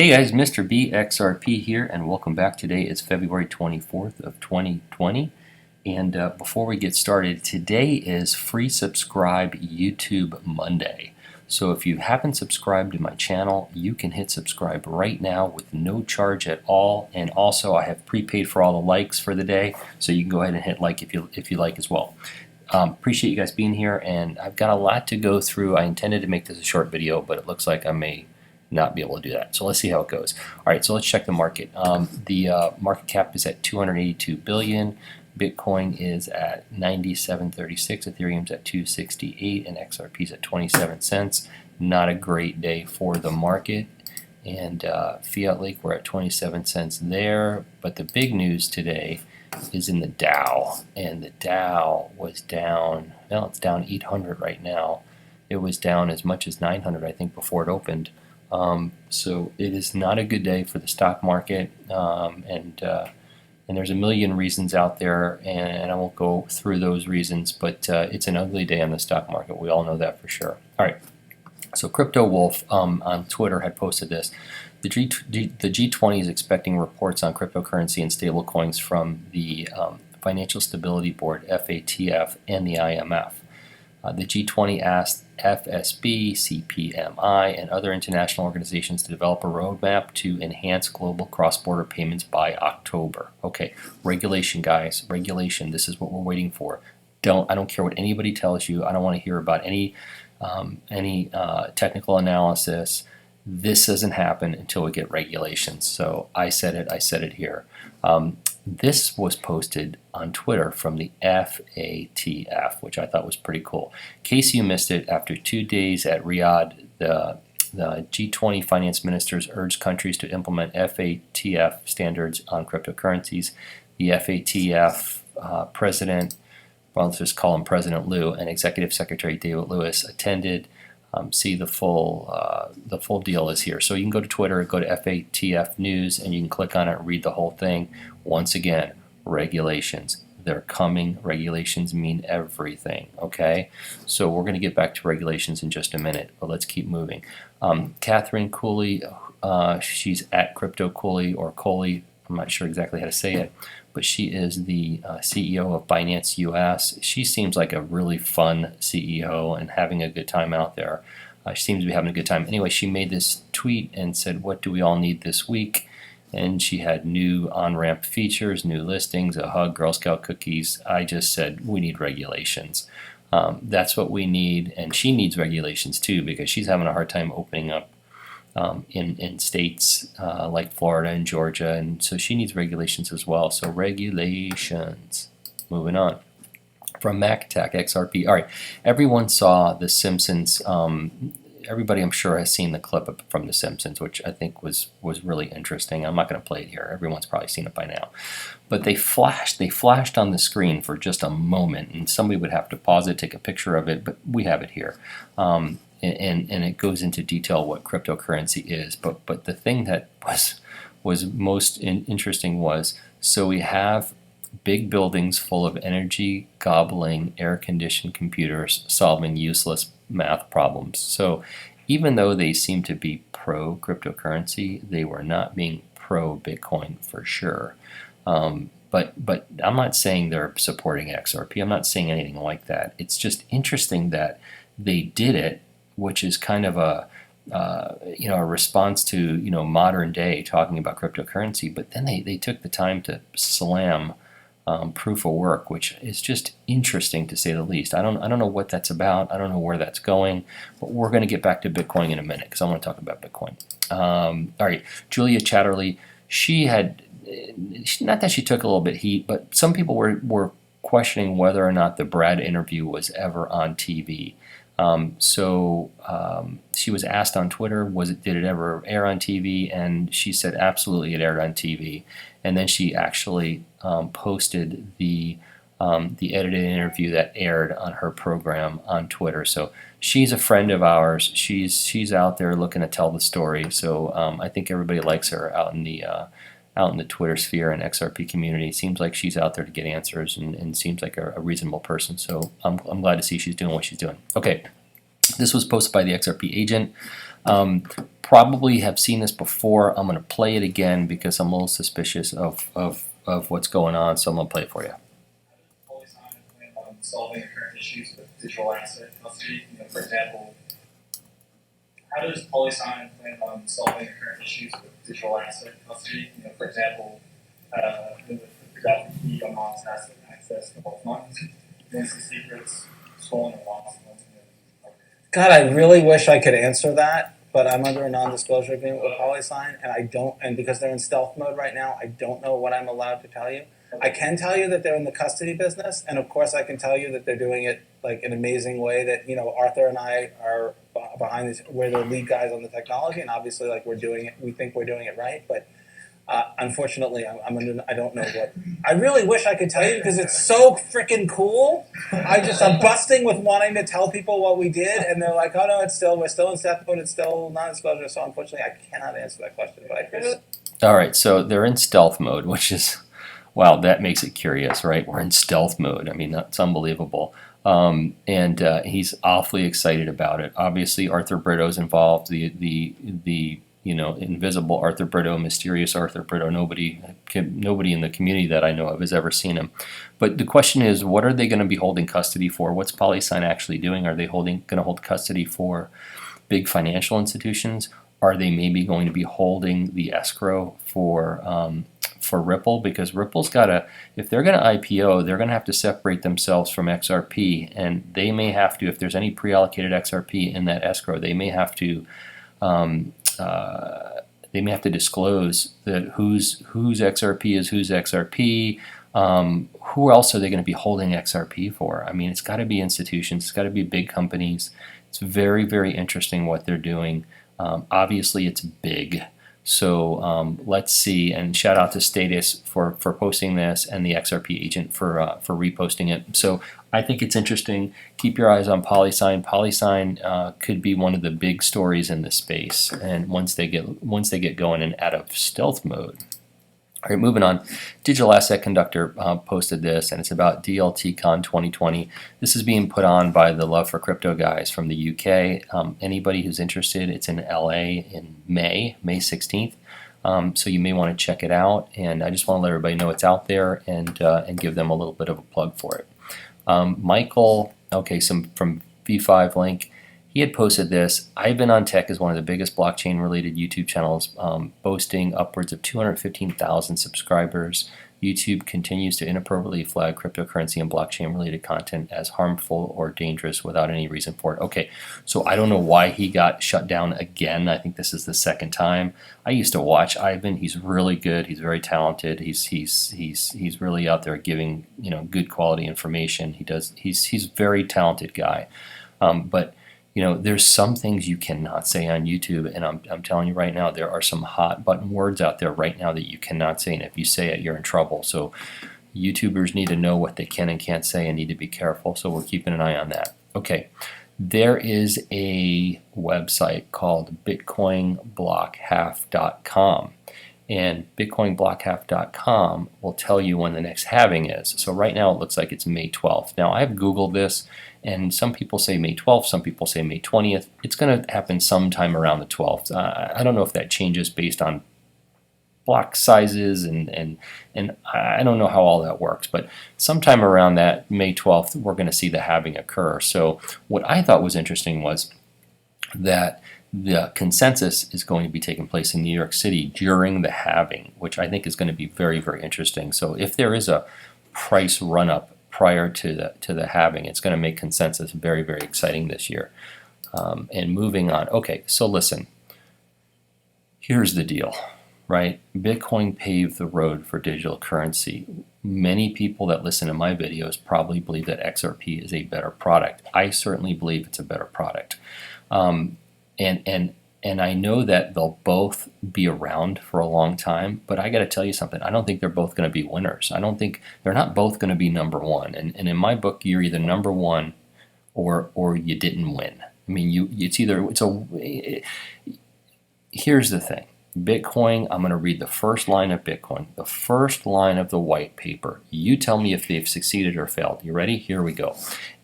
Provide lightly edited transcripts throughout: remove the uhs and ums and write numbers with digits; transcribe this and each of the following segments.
Hey guys, Mr. B XRP here, and welcome back. Today is February 24th of 2020, and before we get started, today is Free Subscribe YouTube Monday. So if you haven't subscribed to my channel, you can hit subscribe right now with no charge at all, and also I have prepaid for all the likes for the day, so you can go ahead and hit like if you like as well. Appreciate you guys being here, and I've got a lot to go through. I intended to make this a short video, but it looks like I may not be able to do that. So let's see how it goes. All right, so let's check the market. The market cap is at 282 billion. Bitcoin is at 97.36. Ethereum's at 268, and XRP's at 27 cents. Not a great day for the market. And Fiat Lake, we're at 27 cents there. But the big news today is in the Dow, and the Dow was down. Well, it's down 800 right now. It was down as much as 900, I think, before it opened. So it is not a good day for the stock market, and there's a million reasons out there, and I won't go through those reasons, but it's an ugly day on the stock market. We all know that for sure. All right. So Crypto Wolf on Twitter had posted this. The G20 is expecting reports on cryptocurrency and stablecoins from the Financial Stability Board, FATF, and the IMF. The G20 asked FSB, CPMI, and other international organizations to develop a roadmap to enhance global cross-border payments by October. Okay, regulation, guys, regulation. This is what we're waiting for. I don't care what anybody tells you. I don't want to hear about any technical analysis. This doesn't happen until we get regulations. So I said it here. This was posted on Twitter from the FATF, which I thought was pretty cool. In case you missed it, after 2 days at Riyadh, the G20 finance ministers urged countries to implement FATF standards on cryptocurrencies. The FATF president, well, let's just call him President Lou, and Executive Secretary David Lewis attended. See the full deal is here. So you can go to Twitter, go to FATF News, and you can click on it and read the whole thing. Once again, regulations. They're coming. Regulations mean everything, okay? So we're going to get back to regulations in just a minute, but let's keep moving. Catherine Cooley, she's at Crypto Cooley or Coley. I'm not sure exactly how to say it, but she is the CEO of Binance US. She seems like a really fun CEO and having a good time out there. She seems to be having a good time. Anyway, she made this tweet and said, "What do we all need this week?" And she had new on-ramp features, new listings, a hug, Girl Scout cookies. I just said, we need regulations. That's what we need, and she needs regulations too, because she's having a hard time opening up in states like Florida and Georgia, and so she needs regulations as well. So regulations. Moving on. From Mac Attack XRP. All right, everyone saw the Simpsons. Everybody, I'm sure, has seen the clip from the Simpsons, which I think was really interesting. I'm not going to play it here. Everyone's probably seen it by now. But they flashed on the screen for just a moment, and somebody would have to pause it, take a picture of it, but we have it here. And it goes into detail what cryptocurrency is. But the thing that was most interesting was, so we have big buildings full of energy gobbling air-conditioned computers solving useless math problems. So even though they seem to be pro cryptocurrency, they were not being pro Bitcoin for sure. But I'm not saying they're supporting XRP. I'm not saying anything like that. It's just interesting that they did it, which is kind of a response to modern day talking about cryptocurrency. But then they took the time to slam proof of work, which is just interesting to say the least. I don't know what that's about. I don't know where that's going, but we're going to get back to Bitcoin in a minute because I want to talk about Bitcoin. All right, Julia Chatterley, not that she took a little bit heat, but some people were questioning whether or not the Brad interview was ever on TV. She was asked on Twitter, did it ever air on TV? And she said absolutely it aired on TV. And then she actually posted the edited interview that aired on her program on Twitter. So she's a friend of ours. She's out there looking to tell the story. So I think everybody likes her out in the Twitter sphere and XRP community. Seems like she's out there to get answers and seems like a reasonable person. So I'm glad to see she's doing what she's doing. Okay. This was posted by the XRP agent. Probably have seen this before. I'm going to play it again because I'm a little suspicious of what's going on, so I'm going to play it for you. Polysign plan on solving current issues with digital asset custody? For example, how does Polysign plan on solving current issues with digital asset custody? For example, with the key unlocked asset access to all funds, Nancy secrets, stolen and lost funds. God, I really wish I could answer that, but I'm under a non-disclosure agreement with Polysign, and I don't. And because they're in stealth mode right now, I don't know what I'm allowed to tell you. I can tell you that they're in the custody business, and of course, I can tell you that they're doing it like an amazing way. That Arthur and I are behind this. We're the lead guys on the technology, and obviously, like we're doing it. We think we're doing it right, but unfortunately, I don't know what. I really wish I could tell you because it's so freaking cool. I'm busting with wanting to tell people what we did, and they're like, "Oh no, we're still in stealth mode. It's still non-disclosure." So unfortunately, I cannot answer that question. But I could. All right, so they're in stealth mode, which is, wow, that makes it curious, right? We're in stealth mode. I mean, that's unbelievable. And he's awfully excited about it. Obviously, Arthur Britto's involved. The invisible Arthur Britto, mysterious Arthur Britto. Nobody in the community that I know of has ever seen him. But the question is, what are they going to be holding custody for? What's Polysign actually doing? Are they going to hold custody for big financial institutions? Are they maybe going to be holding the escrow for Ripple? Because Ripple's if they're going to IPO, they're going to have to separate themselves from XRP, and they may have to, if there's any pre-allocated XRP in that escrow, they may have to disclose that whose XRP is whose XRP. Who else are they going to be holding XRP for? I mean, it's got to be institutions. It's got to be big companies. It's very, very interesting what they're doing. Obviously, it's big. So let's see. And shout out to Status for posting this, and the XRP agent for reposting it. So I think it's interesting. Keep your eyes on Polysign. Polysign could be one of the big stories in this space. And once they get going and out of stealth mode. All right, moving on. Digital Asset Conductor posted this, and it's about DLTCon 2020. This is being put on by the Love for Crypto guys from the UK. Anybody who's interested, it's in LA in May 16th. So you may want to check it out, and I just want to let everybody know it's out there and give them a little bit of a plug for it. Michael, from V5 Link. He had posted this. I've Been on Tech is one of the biggest blockchain-related YouTube channels, boasting upwards of 215,000 subscribers. YouTube continues to inappropriately flag cryptocurrency and blockchain-related content as harmful or dangerous without any reason for it. Okay, so I don't know why he got shut down again. I think this is the second time. I used to watch Ivan. He's really good. He's very talented. He's really out there giving good quality information. He's a very talented guy, but there's some things you cannot say on YouTube, and I'm telling you right now, there are some hot button words out there right now that you cannot say, and if you say it, you're in trouble. So YouTubers need to know what they can and can't say and need to be careful, so we're keeping an eye on that. Okay, there is a website called bitcoinblockhalf.com, and bitcoinblockhalf.com will tell you when the next halving is. So right now it looks like it's May 12th. Now I've Googled this, and some people say May 12th, some people say May 20th. It's going to happen sometime around the 12th. I don't know if that changes based on block sizes, and I don't know how all that works, but sometime around that May 12th, we're going to see the halving occur. So what I thought was interesting was that the consensus is going to be taking place in New York City during the halving, which I think is going to be very, very interesting. So if there is a price run-up prior to the halving, it's going to make consensus very, very exciting this year. And moving on. Okay, so listen. Here's the deal, right? Bitcoin paved the road for digital currency. Many people that listen to my videos probably believe that XRP is a better product. I certainly believe it's a better product. And I know that they'll both be around for a long time, but I got to tell you something. I don't think they're both going to be winners. I don't think they're not both going to be number one. And in my book, you're either number one or you didn't win. I mean, here's the thing. Bitcoin, I'm going to read the first line of Bitcoin, the first line of the white paper. You tell me if they've succeeded or failed. You ready? Here we go.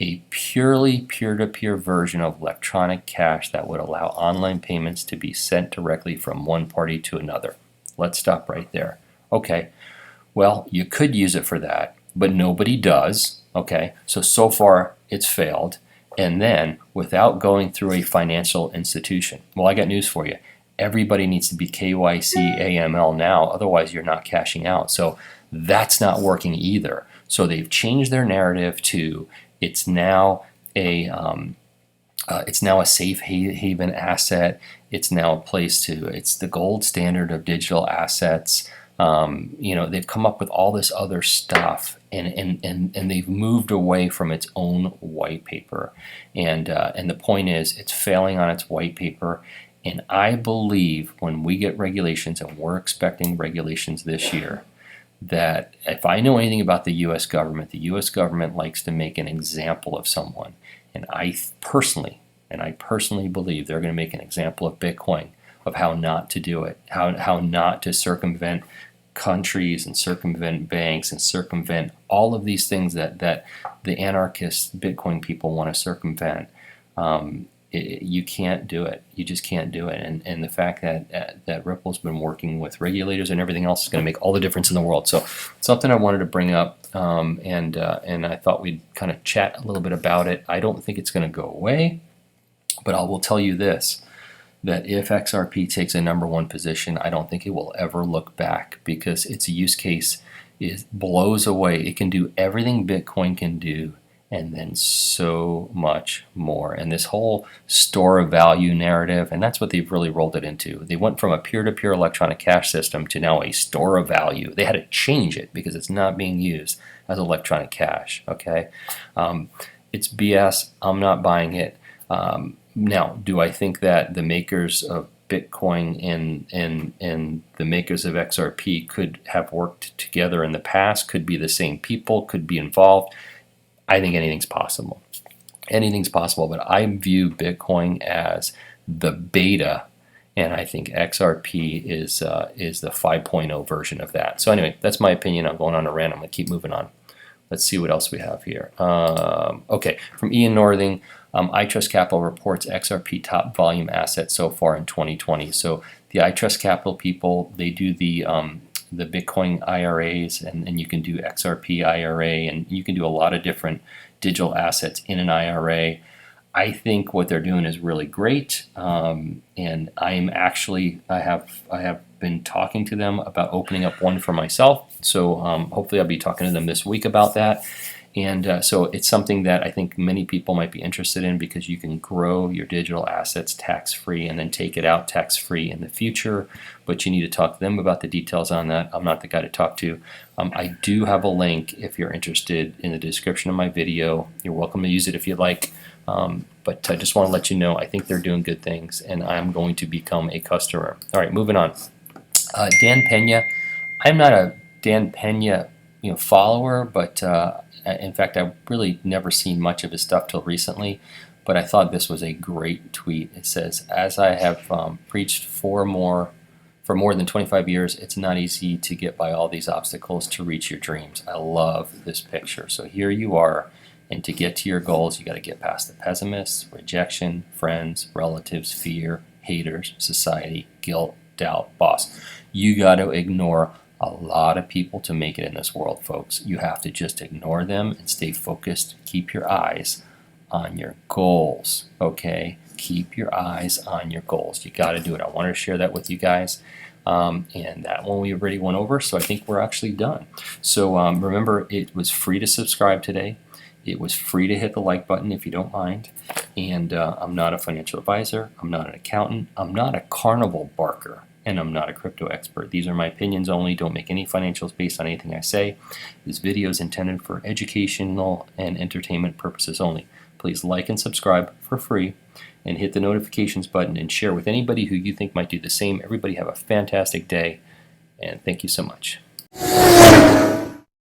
A purely peer-to-peer version of electronic cash that would allow online payments to be sent directly from one party to another. Let's stop right there. Okay, well, you could use it for that, but nobody does. Okay, so far it's failed. And then without going through a financial institution. Well, I got news for you. Everybody needs to be KYC AML now, otherwise you're not cashing out. So that's not working either. So they've changed their narrative to it's now a safe haven asset. It's now a place to. It's the gold standard of digital assets. They've come up with all this other stuff, and they've moved away from its own white paper. And the point is, it's failing on its white paper. And I believe when we get regulations, and we're expecting regulations this year, that if I know anything about the U.S. government likes to make an example of someone. And I personally believe they're going to make an example of Bitcoin, of how not to do it, how not to circumvent countries and circumvent banks and circumvent all of these things that the anarchist Bitcoin people want to circumvent. You can't do it. You just can't do it. And the fact that Ripple's been working with regulators and everything else is going to make all the difference in the world. So something I wanted to bring up, and I thought we'd kind of chat a little bit about it. I don't think it's going to go away, but I will tell you this, that if XRP takes a #1 position, I don't think it will ever look back, because its use case blows away. It can do everything Bitcoin can do, and then so much more. And this whole store of value narrative, and that's what they've really rolled it into. They went from a peer-to-peer electronic cash system to now a store of value. They had to change it because it's not being used as electronic cash. Okay, it's BS. I'm not buying it. Now, do I think that the makers of Bitcoin and the makers of XRP could have worked together in the past, could be the same people, could be involved? I think anything's possible. Anything's possible, but I view Bitcoin as the beta, and I think XRP is the 5.0 version of that. So anyway, that's my opinion. I'm going on a rant. I'm going to keep moving on. Let's see what else we have here. Okay, from Ian Northing, iTrustCapital reports XRP top volume asset so far in 2020. So the iTrustCapital people, they do the Bitcoin IRAs, and you can do XRP IRA, and you can do a lot of different digital assets in an IRA. I think what they're doing is really great, and I have been talking to them about opening up one for myself. So hopefully I'll be talking to them this week about that. And so it's something that I think many people might be interested in, because you can grow your digital assets tax-free and then take it out tax-free in the future. But you need to talk to them about the details on that. I'm not the guy to talk to. I do have a link if you're interested in the description of my video. You're welcome to use it if you'd like. But I just want to let you know I think they're doing good things, and I'm going to become a customer. All right, moving on. Dan Pena. I'm not a Dan Pena follower, but in fact, I've really never seen much of his stuff till recently, but I thought this was a great tweet. It says, "As I have preached for more than 25 years, it's not easy to get by all these obstacles to reach your dreams." I love this picture. So here you are, and to get to your goals, you got to get past the pessimists, rejection, friends, relatives, fear, haters, society, guilt, doubt, boss. You got to ignore a lot of people to make it in this world, folks. You have to just ignore them and stay focused. Keep your eyes on your goals, okay? Keep your eyes on your goals. You got to do it. I wanted to share that with you guys. And that one we already went over, so I think we're actually done. So remember, it was free to subscribe today. It was free to hit the like button if you don't mind. And I'm not a financial advisor. I'm not an accountant. I'm not a carnival barker. And I'm not a crypto expert. These are my opinions only. Don't make any financials based on anything I say. This video is intended for educational and entertainment purposes only. Please like and subscribe for free, and hit the notifications button and share with anybody who you think might do the same. Everybody have a fantastic day, and thank you so much.